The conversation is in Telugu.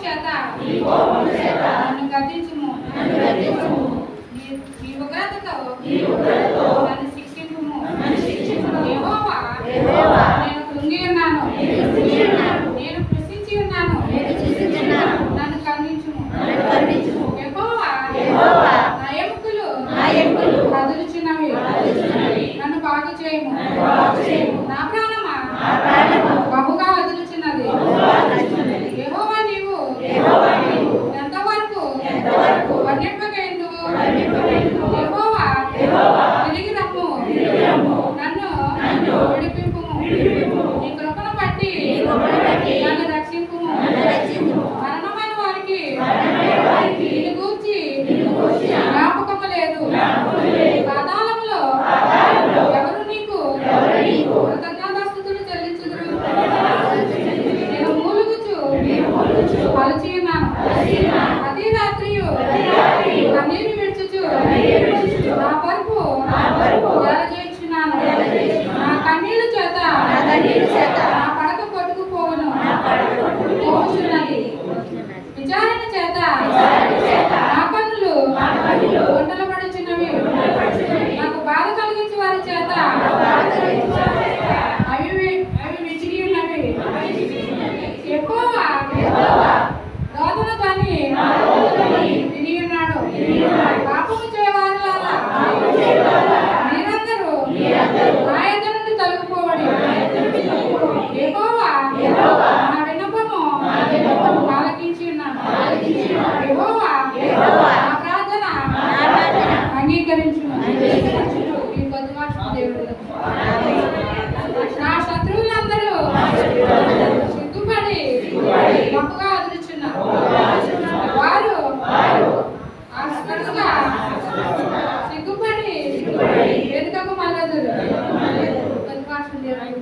చేత నన్ను గద్దించుము. నీ ఉగ్రతతో నన్ను శిక్షించుము. యెహోవా నేను కృంగి ఉన్నాను, నేను కృషించి ఉన్నాను, నన్ను ఖండించుము. యెహోవా నా ఎముకలు కదులుచున్నవి, నన్ను బాగు చేయము. నా ప్రాణమా బహుగా వదులుచున్నది. యెహోవా నీవు ఎంతవరకు వర్ణింపగలవు? యెహోవా తిరిగి రమ్ము, నన్ను విడిపింపుము. నీ కృపను బట్టి నన్ను రక్షింపుము. మరణమైన వారికి నిన్ను గూర్చి జ్ఞాపకము లేదు. పాతాళములో ఎవరు నీకు కృతజ్ఞతాస్తుతులు చెల్లించుదురు? నేను మూలుగుచు పలిచి ఉన్నాను, అతి రాత్రియు కన్నీరు విడుచుచు నా పరుపు చేర్చున్నాను. నా కన్నీళ్ళ చేత నా పడక కొట్టుకుపోవును పోచున్నది. విచారణ చేత నా కన్నులు గుంటలు పడుచున్నవి. నాకు బాధ కలిగించే వారి చేత అవి విసిరి ఉన్నవి. ఎక్కువగా దోతను కానీ విని ఉన్నాడు. పాపము చేయవారులారా మీరందరూ నా ఎద్ద నుండి తొలగిపోవడి. యెహోవా నా విన్నపము ఆలకించి ఉన్నాను. యెహోవా నా ప్రార్థన అంగీకరించును. ఈ కొద్ది వాక్యం దేవుడు. నా శత్రువులందరూ సిగ్గుపడి గొప్పగా వదులుచున్నారు. వారు అస్పష్టంగా సిగ్గుపడి వెనుకకు మళ్ళదురు. కొద్ది వాక్యం దేవుడు.